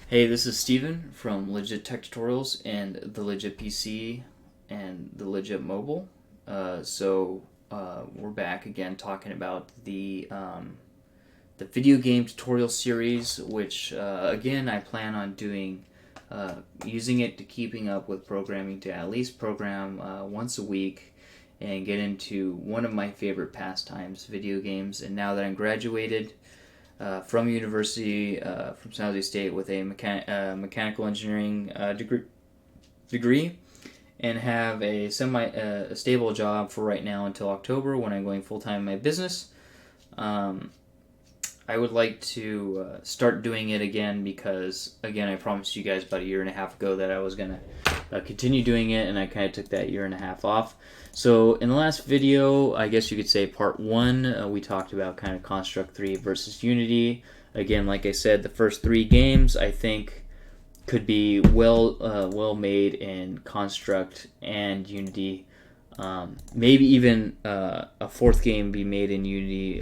Hey, this is Steven from Legit Tech Tutorials and the Legit PC and the Legit Mobile. We're back again talking about the video game tutorial series, which again I plan on doing using it to keeping up with programming to at least program once a week and get into one of my favorite pastimes, video games. And now that I'm graduated from university, from San Jose State, with a mechanical engineering degree, and have a stable job for right now until October when I'm going full time in my business. I would like to start doing it again because, again, I promised you guys about a year and a half ago that I was going to continue doing it, and I kind of took that year and a half off. So in the last video, I guess you could say part one, we talked about kind of Construct 3 versus Unity. Again, like I said, the first three games I think could be well made in Construct and Unity. Maybe even a fourth game be made in Unity,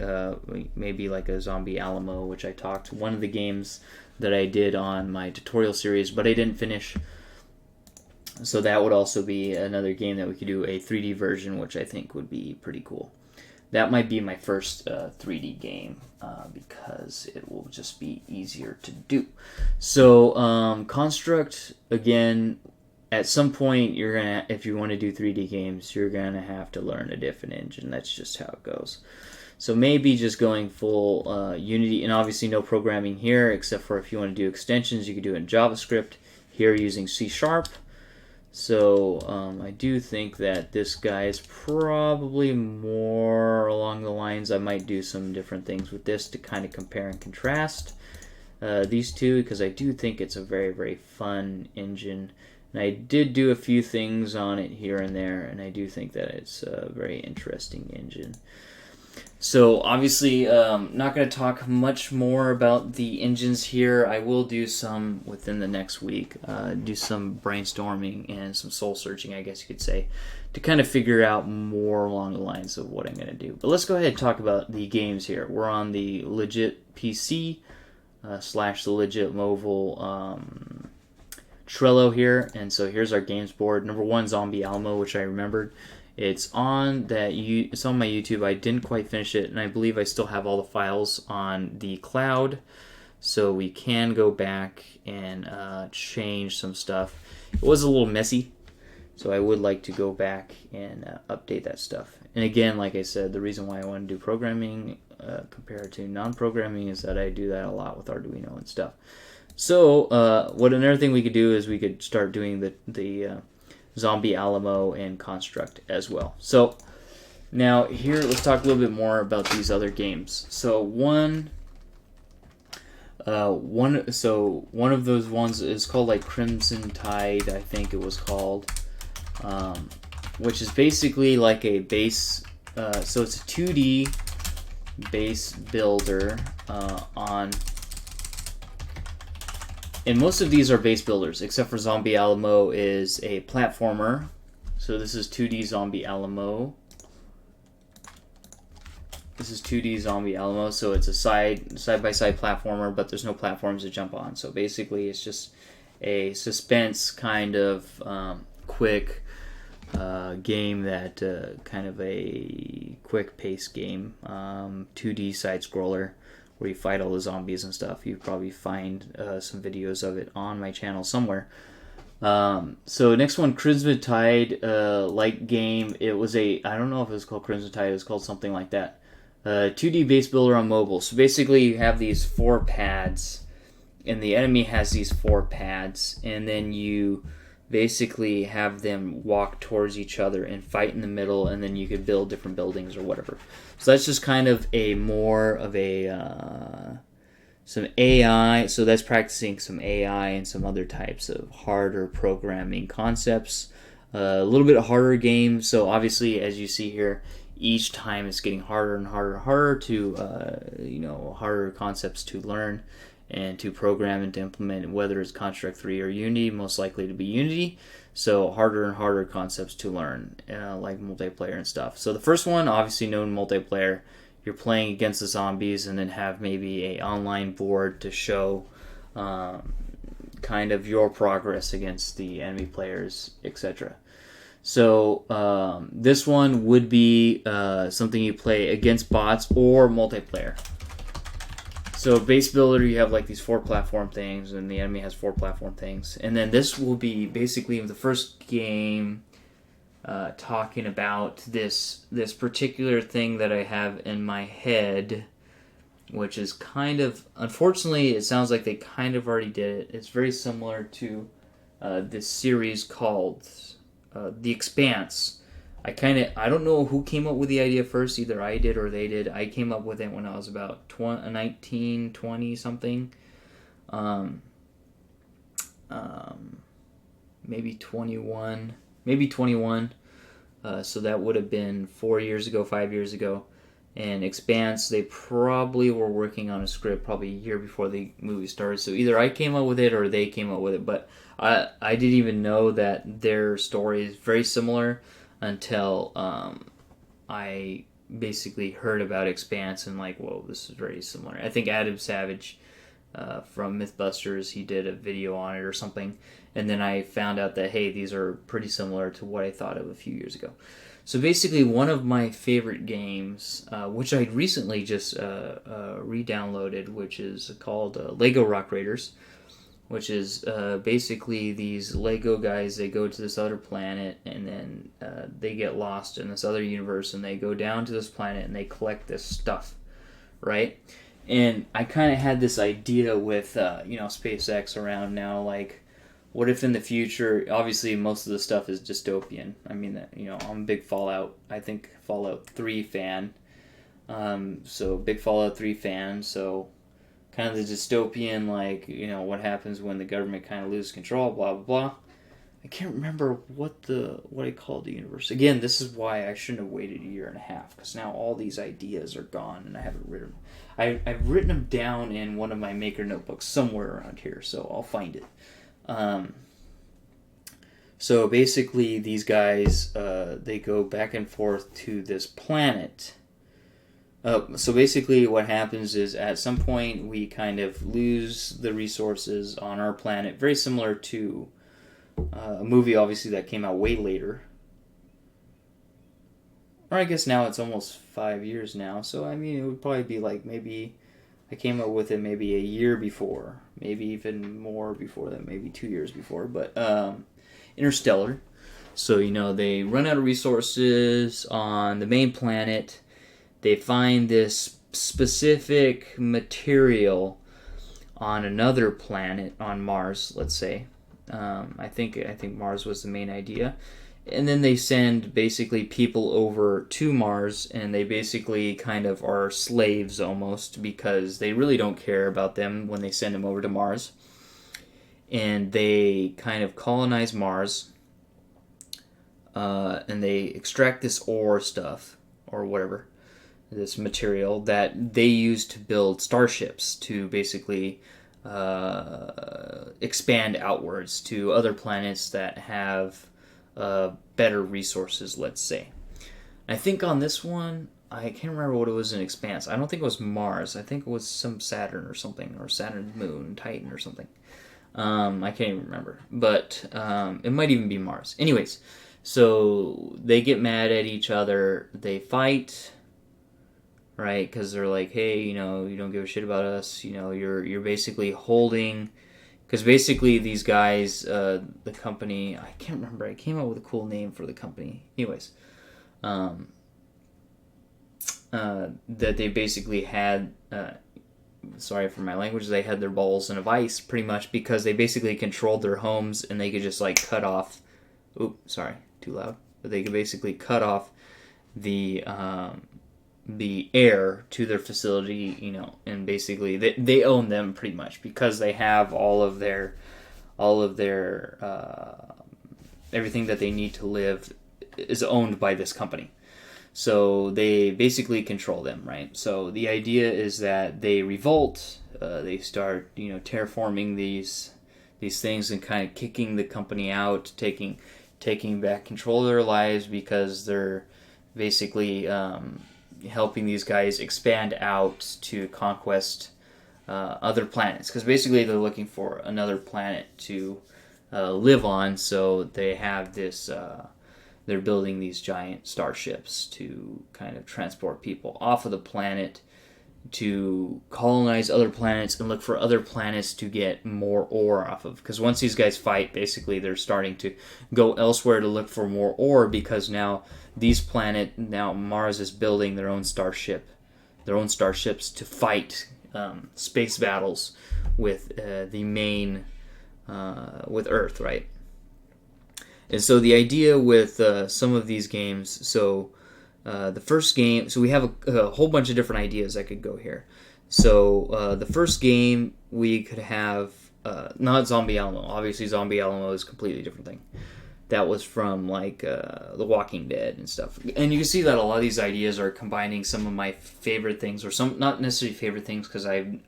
maybe like a Zombie Alamo, which I talked, one of the games that I did on my tutorial series, but I didn't finish. So that would also be another game that we could do a 3D version, which I think would be pretty cool. That might be my first 3D game because it will just be easier to do. So Construct, again, at some point you're gonna, if you want to do 3D games, you're gonna have to learn a different engine. That's just how it goes. So maybe just going full Unity, and obviously no programming here, except for if you want to do extensions, you could do it in JavaScript. Here using C#. So I do think that this guy is probably more along the lines. I might do some different things with this to kind of compare and contrast these two, because I do think it's a very, very fun engine. And I did do a few things on it here and there, and I do think that it's a very interesting engine. So obviously, not going to talk much more about the engines here. I will do some within the next week, do some brainstorming and some soul searching, I guess you could say, to kind of figure out more along the lines of what I'm going to do. But let's go ahead and talk about the games here. We're on the Legit PC / the Legit Mobile Trello here, and so here's our games board. Number one, Zombie Alamo, which I remembered. It's on it's on my YouTube. I didn't quite finish it, and I believe I still have all the files on the cloud, so we can go back and change some stuff. It was a little messy, so I would like to go back and update that stuff. And again, like I said, the reason why I want to do programming compared to non-programming is that I do that a lot with Arduino and stuff. So what another thing we could do is we could start doing the Zombie Alamo and Construct as well. So now here, let's talk a little bit more about these other games. So one of those ones is called like Crimson Tide, I think it was called, which is basically like a base. So it's a 2D base builder on. And most of these are base builders, except for Zombie Alamo is a platformer. So this is 2D Zombie Alamo. This is 2D Zombie Alamo, so it's a side-by-side platformer, but there's no platforms to jump on. So basically it's just a suspense kind of quick game that kind of a quick-paced game, 2D side-scroller, where you fight all the zombies and stuff. You probably find some videos of it on my channel somewhere. So next one, Crimson Tide, light game. It was I don't know if it was called Crimson Tide, it was called something like that. 2D base builder on mobile. So basically you have these 4 pads, and the enemy has these 4 pads, and then you basically have them walk towards each other and fight in the middle, and then you could build different buildings or whatever. So that's just kind of more of some AI. So that's practicing some AI and some other types of harder programming concepts. A little bit harder game. So obviously, as you see here, each time it's getting harder and harder and harder to, harder concepts to learn and to program and to implement, whether it's Construct 3 or Unity, most likely to be Unity. So harder and harder concepts to learn, like multiplayer and stuff. So the first one, obviously known multiplayer, you're playing against the zombies and then have maybe a online board to show kind of your progress against the enemy players, etc. So this one would be something you play against bots or multiplayer. So base builder, you have like these 4 platform things, and the enemy has 4 platform things. And then this will be basically the first game talking about this particular thing that I have in my head, which is kind of, unfortunately, it sounds like they kind of already did it. It's very similar to this series called The Expanse. I don't know who came up with the idea first. Either I did or they did. I came up with it when I was about 19, 20 something. Maybe 21. So that would have been 4 years ago, 5 years ago. And Expanse, they probably were working on a script probably a year before the movie started. So either I came up with it or they came up with it. But I didn't even know that their story is very similar until I basically heard about Expanse and like, whoa, this is very similar. I think Adam Savage from Mythbusters, he did a video on it or something. And then I found out that, hey, these are pretty similar to what I thought of a few years ago. So basically, one of my favorite games, which I recently just re-downloaded, which is called Lego Rock Raiders, which is basically these Lego guys, they go to this other planet, and then they get lost in this other universe, and they go down to this planet, and they collect this stuff, right? And I kind of had this idea with, SpaceX around now, like, what if in the future, obviously most of the stuff is dystopian. I mean, I'm a big Fallout 3 fan. So big Fallout 3 fan. So kind of the dystopian, like, what happens when the government kind of loses control, blah, blah, blah. I can't remember what I called the universe. Again, this is why I shouldn't have waited a year and a half, because now all these ideas are gone and I haven't written them. I've written them down in one of my Maker notebooks somewhere around here, so I'll find it. So basically these guys, they go back and forth to this planet. So basically what happens is at some point we kind of lose the resources on our planet, very similar to a movie obviously that came out way later. Or I guess now it's almost 5 years now, so I mean it would probably be like maybe I came up with it maybe a year before, maybe even more before that, maybe 2 years before, but Interstellar. So, they run out of resources on the main planet. They find this specific material on another planet, on Mars, let's say. I think Mars was the main idea. And then they send basically people over to Mars, and they basically kind of are slaves almost, because they really don't care about them when they send them over to Mars. And they kind of colonize Mars, and they extract this ore stuff, or whatever, this material that they use to build starships to basically expand outwards to other planets that have better resources, let's say. I think on this one, I can't remember what it was in Expanse. I don't think it was Mars. I think it was some Saturn or something, or Saturn's moon, Titan or something. I can't even remember. But it might even be Mars. Anyways, so they get mad at each other. They fight, right? Because they're like, hey, you don't give a shit about us. You're basically holding... Because basically these guys, the company, I can't remember, I came up with a cool name for the company. Anyways, that they basically had, sorry for my language, they had their balls in a vice pretty much, because they basically controlled their homes, and they could just like cut off, sorry, too loud, but they could basically cut off the air to their facility, and basically they own them pretty much, because they have all of their everything that they need to live is owned by this company. So they basically control them, right? So the idea is that they revolt, they start, terraforming these things and kind of kicking the company out, taking back control of their lives, because they're basically helping these guys expand out to conquest other planets, because basically they're looking for another planet to live on. So they have this. They're building these giant starships to kind of transport people off of the planet to colonize other planets and look for other planets to get more ore off of. Because once these guys fight, basically they're starting to go elsewhere to look for more ore, because now Mars is building their own starships to fight space battles with with Earth, right? And so the idea with some of these games, the first game, so we have a whole bunch of different ideas that could go here. So the first game we could have, not Zombie Alamo. Obviously Zombie Alamo is a completely different thing. That was from like The Walking Dead and stuff. And you can see that a lot of these ideas are combining some of my favorite things, or some, not necessarily favorite things, because I don't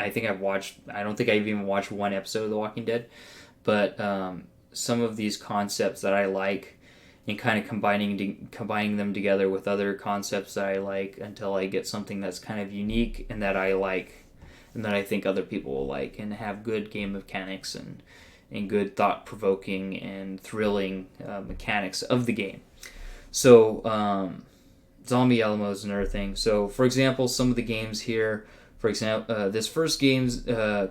think I've even watched one episode of The Walking Dead, but some of these concepts that I like, and kind of combining them together with other concepts that I like until I get something that's kind of unique and that I like, and that I think other people will like, and have good game mechanics and good thought-provoking and thrilling mechanics of the game. So Zombie Alamo is another thing. So for example, some of the games here, this first game's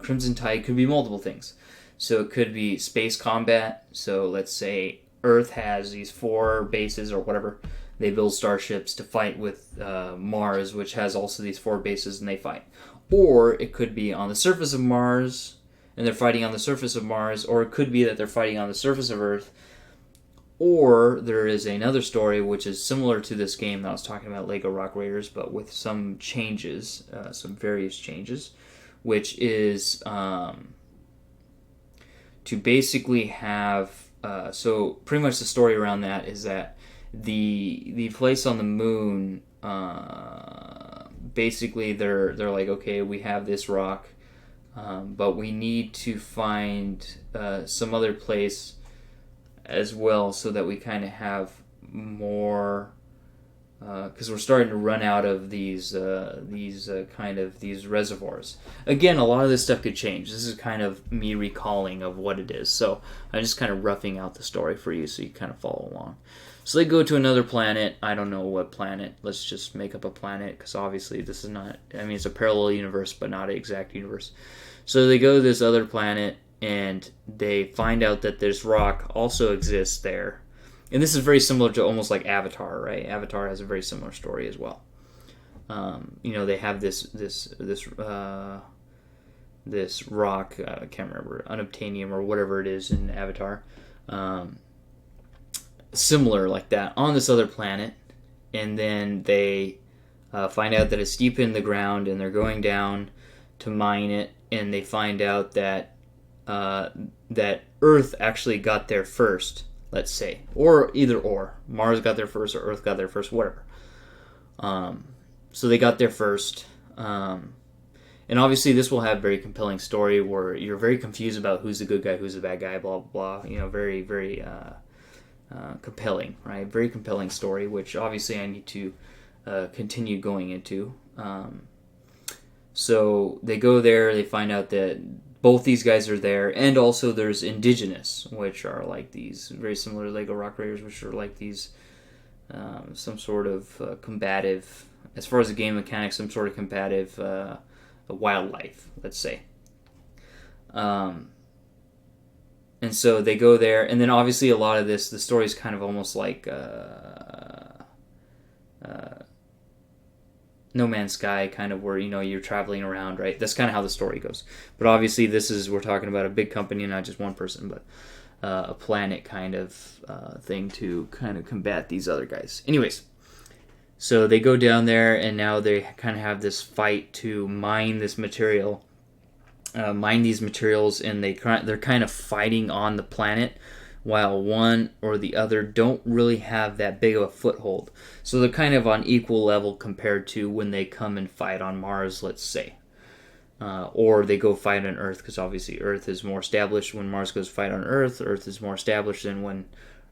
Crimson Tide could be multiple things. So it could be space combat. So let's say Earth has these 4 bases or whatever. They build starships to fight with Mars, which has also these 4 bases, and they fight. Or it could be on the surface of Mars, and they're fighting on the surface of Mars. Or it could be that they're fighting on the surface of Earth. Or there is another story which is similar to this game that I was talking about, Lego Rock Raiders, but with some changes, some various changes, which is to basically have, so pretty much the story around that is that the place on the moon, basically they're like, okay, we have this rock, but we need to find some other place as well, so that we kind of have more, because we're starting to run out of these reservoirs. Again, a lot of this stuff could change. This is kind of me recalling of what it is. So I'm just kind of roughing out the story for you so you kind of follow along. So they go to another planet. I don't know what planet. Let's just make up a planet, because obviously this is not, it's a parallel universe, but not an exact universe. So they go to this other planet, and they find out that this rock also exists there. And this is very similar to almost like Avatar, right? Avatar has a very similar story as well. They have this rock, I can't remember, unobtainium or whatever it is in Avatar, similar like that on this other planet. And then they find out that it's deep in the ground, and they're going down to mine it, and they find out that Earth actually got there first. Let's say, or either or. Mars got there first, or Earth got there first, whatever. So they got there first. And obviously this will have a very compelling story where you're very confused about who's the good guy, who's the bad guy, blah, blah, blah. Very, very compelling, right? Very compelling story, which obviously I need to continue going into. So they go there, they find out that both these guys are there, and also there's indigenous, which are like these, very similar to Lego Rock Raiders, which are like these, some sort of combative, as far as the game mechanics, some sort of combative wildlife, let's say. And so they go there, and then obviously a lot of this, the story is kind of almost like No Man's Sky, kind of where, you're traveling around, right? That's kind of how the story goes. But obviously we're talking about a big company, not just one person, but a planet kind of thing to kind of combat these other guys. Anyways, so they go down there, and now they kind of have this fight to mine this material, mine these materials, and they're kind of fighting on the planet, while one or the other don't really have that big of a foothold. So they're kind of on equal level compared to when they come and fight on Mars, let's say. Or they go fight on Earth, because obviously Earth is more established. When Mars goes fight on Earth, Earth is more established than when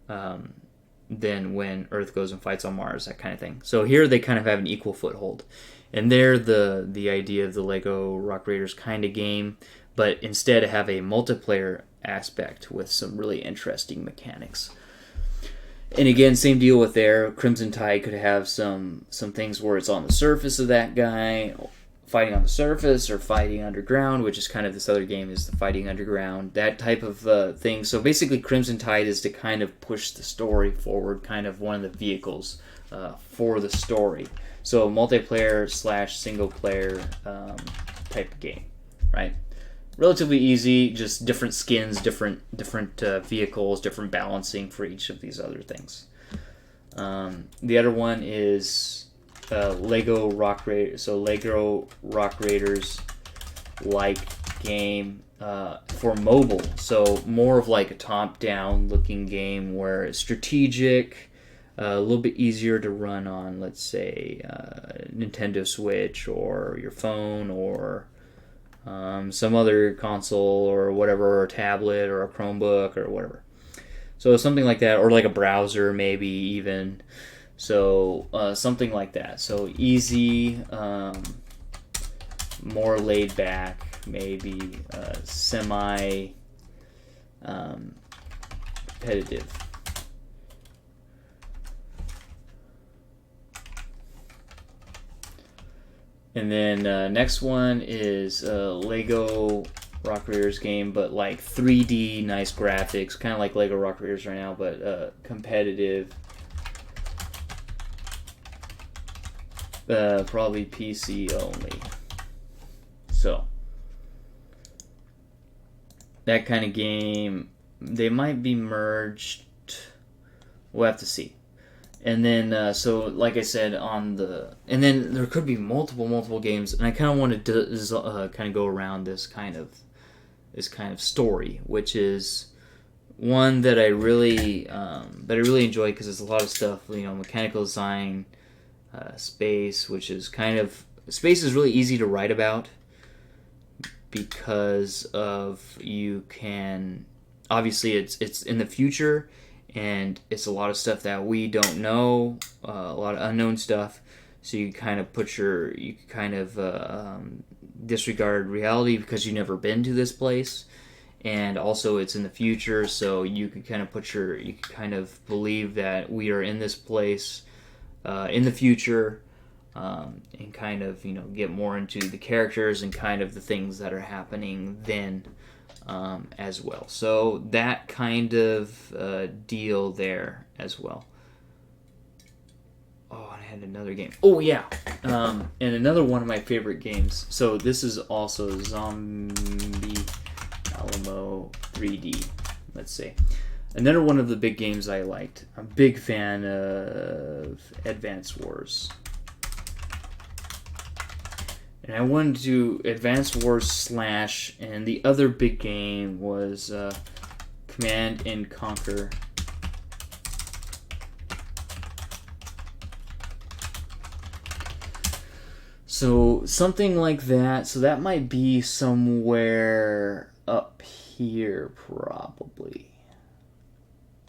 Earth goes and fights on Mars, that kind of thing. So here they kind of have an equal foothold. And they're the idea of the Lego Rock Raiders kind of game, but instead have a multiplayer aspect with some really interesting mechanics. And again, same deal with there. Crimson Tide could have some things where it's on the surface of that guy, fighting on the surface, or fighting underground, which is kind of this other game is the fighting underground, that type of thing. So basically, Crimson Tide is to kind of push the story forward, kind of one of the vehicles for the story. So multiplayer / single player type of game, right? Relatively easy, just different skins, different vehicles, different balancing for each of these other things. The other one is Lego Rock Raiders. So Lego Rock Raiders like game for mobile. So more of like a top-down looking game where it's strategic, a little bit easier to run on, let's say, Nintendo Switch or your phone or some other console or whatever, or a tablet or a Chromebook or whatever. So something like that, or like a browser maybe even. So something like that. So easy, more laid back, maybe semi competitive. And then next one is Lego Rock Raiders game, but like 3D, nice graphics, kind of like Lego Rock Raiders right now, but competitive. Probably PC only. So that kind of game, they might be merged. We'll have to see. And then, so like I said, and then there could be multiple games, and I kind of want to kind of go around this kind of story, which is one that I really enjoy because it's a lot of stuff, mechanical design, space, which is space is really easy to write about because you can obviously it's in the future. And it's a lot of stuff that we don't know, a lot of unknown stuff. So you kind of disregard reality because you've never been to this place, and also it's in the future. So you can kind of believe that we are in this place in the future, and kind of get more into the characters and kind of the things that are happening then. As well. So that kind of deal there as well. Oh, I had another game. Oh, yeah. And another one of my favorite games. So this is also Zombie Alamo 3D. Let's see. Another one of the big games I liked. I'm a big fan of Advance Wars. And I wanted to Advance Wars / and the other big game was Command and Conquer. So something like that. So that might be somewhere up here probably.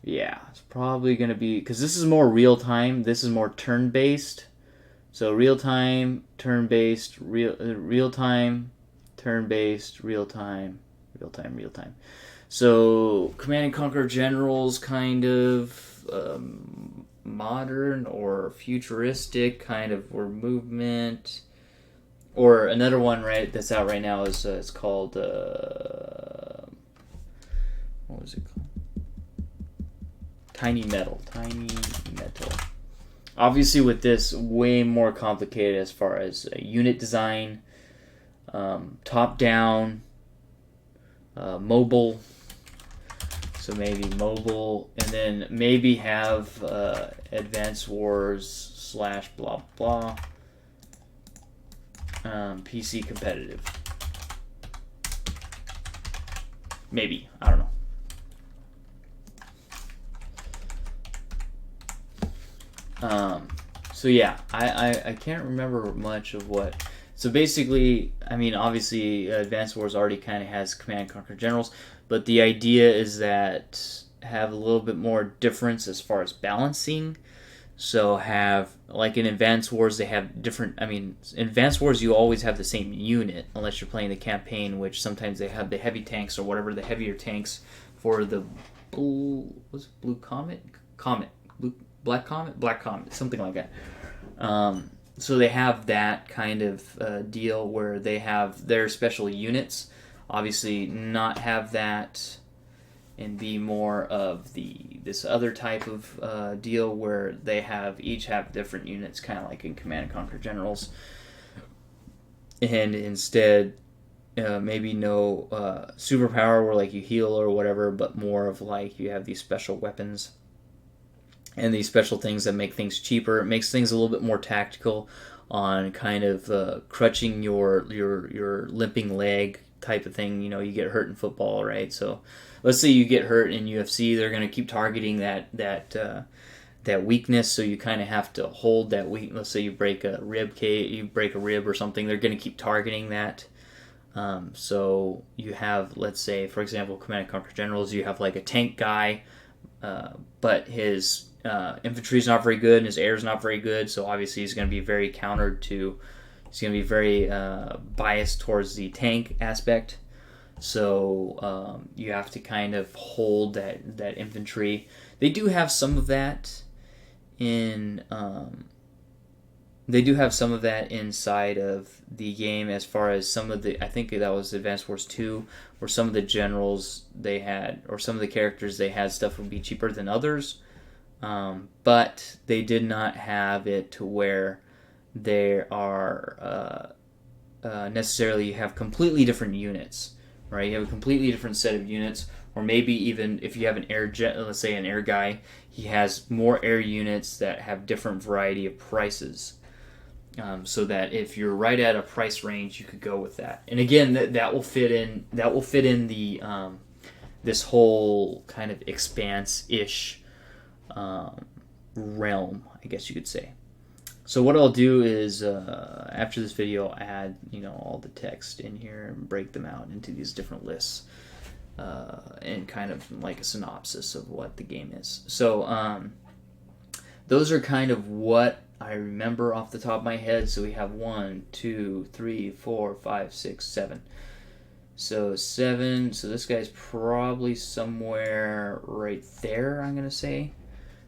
Yeah, it's probably going to be, because this is more real time. This is more turn-based. So real-time, turn-based, real-time, turn-based, real-time. So Command and Conquer General's kind of modern or futuristic, kind of, or movement. Or another one, right, that's out right now is it's called, what was it called? Tiny Metal. Obviously, with this, way more complicated as far as unit design, top-down, mobile. So maybe mobile, and then maybe have Advance Wars / blah blah. PC competitive. Maybe, I don't know. So yeah, I can't remember much of what. So basically, I mean, obviously, Advanced Wars already kind of has Command and Conquer Generals, but the idea is that have a little bit more difference as far as balancing. So have, like in Advanced Wars, they have different. I mean, in Advanced Wars, you always have the same unit unless you're playing the campaign, which sometimes they have the heavy tanks or whatever, the heavier tanks for the blue comet, blue black comet, something like that. So they have that kind of deal where they have their special units. Obviously, not have that and be more of this other type of deal where they each have different units, kind of like in Command and Conquer Generals, and instead maybe no superpower where like you heal or whatever, but more of like you have these special weapons and these special things that make things cheaper. It makes things a little bit more tactical on kind of crutching your limping leg type of thing. You know, you get hurt in football, right? So let's say you get hurt in UFC, they're going to keep targeting that weakness. So you kind of have to hold that weak. Let's say you break a rib or something. They're going to keep targeting that. So you have, let's say, for example, Command and Conquer Generals, you have like a tank guy, but his infantry is not very good and his air is not very good. So obviously he's going to be very countered to. He's going to be very biased towards the tank aspect. So you have to kind of hold that infantry. They do have some of that in. They do have some of that inside of the game, as far as some of the. I think that was Advanced Wars 2, where some of the generals they had, or some of the characters they had, stuff would be cheaper than others. But they did not have it to where they are necessarily, you have completely different units, right? You have a completely different set of units, or maybe even if you have an air jet, let's say an air guy, he has more air units that have different variety of prices. So that if you're right at a price range, you could go with that. And again, that will fit in. That will fit in the this whole kind of expanse-ish realm, I guess you could say. So what I'll do is after this video, I'll add all the text in here and break them out into these different lists and kind of like a synopsis of what the game is. So those are kind of what I remember off the top of my head. So we have 1, 2, 3, 4, 5, 6, 7. So 7. So this guy's probably somewhere right there, I'm gonna say.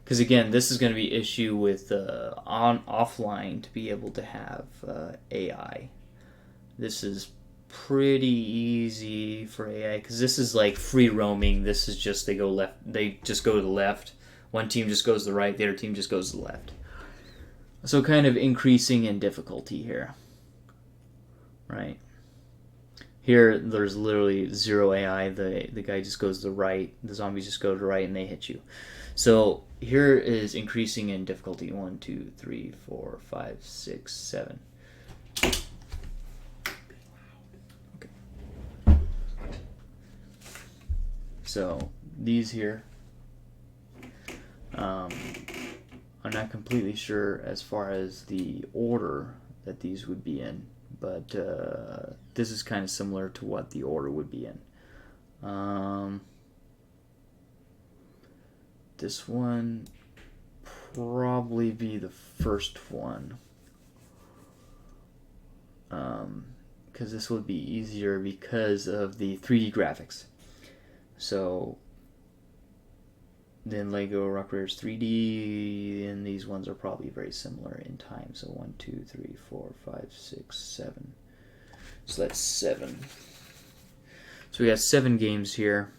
Because again, this is going to be issue with offline to be able to have AI. This is pretty easy for AI because this is like free roaming. This is just they go left. They just go to the left. One team just goes to the right. The other team just goes to the left. So kind of increasing in difficulty here, right? Here, there's literally zero AI. The guy just goes to the right. The zombies just go to the right and they hit you. So here is increasing in difficulty. 1, 2, 3, 4, 5, 6, 7. Okay. So these here, I'm not completely sure as far as the order that these would be in, but this is kind of similar to what the order would be in. This one probably be the first one, because this would be easier because of the 3D graphics. So then Lego Rock Raiders 3D, and these ones are probably very similar in time. So 1, 2, 3, 4, 5, 6, 7. So that's 7. So we got 7 games here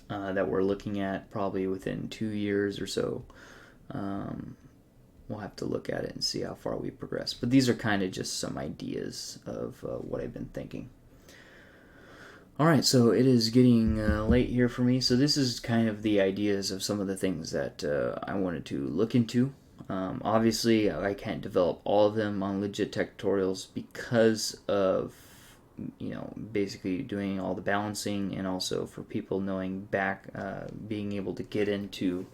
that we're looking at probably within 2 years or so. We'll have to look at it and see how far we progress. But these are kind of just some ideas of what I've been thinking. Alright, so it is getting late here for me. So this is kind of the ideas of some of the things that I wanted to look into. Obviously, I can't develop all of them on legit tech tutorials because of basically doing all the balancing, and also for people knowing being able to get into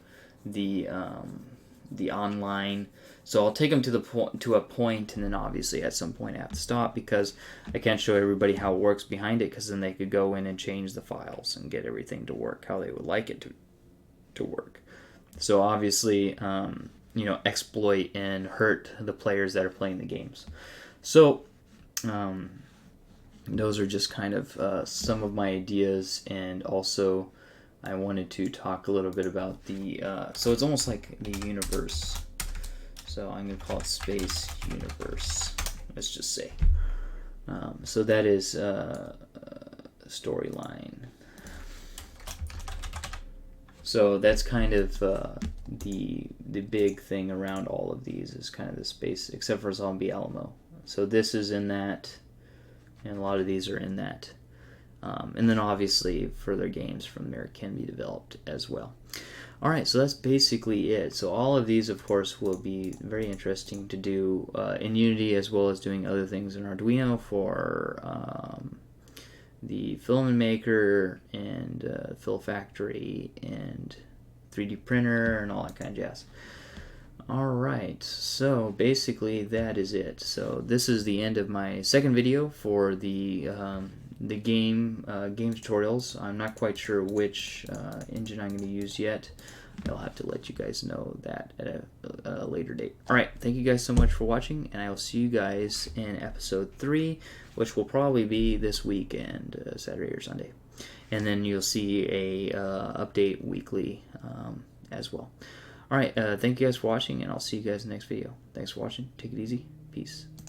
the online. So I'll take them to a point, and then obviously at some point I have to stop because I can't show everybody how it works behind it, because then they could go in and change the files and get everything to work how they would like it to work. So obviously exploit and hurt the players that are playing the games. So those are just kind of some of my ideas, and also I wanted to talk a little bit about the so it's almost like the universe. So I'm going to call it Space Universe, let's just say. So that is storyline. So that's kind of the big thing around all of these is kind of the space, except for Zombie Alamo. So this is in that, and a lot of these are in that. And then obviously further games from there can be developed as well. All right, so that's basically it. So all of these, of course, will be very interesting to do in Unity, as well as doing other things in Arduino for the filament maker and Fill Factory and 3D printer and all that kind of jazz. All right, so basically that is it. So this is the end of my second video for the game tutorials. I'm not quite sure which engine I'm going to use yet. I'll have to let you guys know that at a later date. All right, thank you guys so much for watching, and I will see you guys in episode 3, which will probably be this weekend, Saturday or Sunday. And then you'll see a update weekly as well. All right, thank you guys for watching, and I'll see you guys in the next video. Thanks for watching. Take it easy. Peace.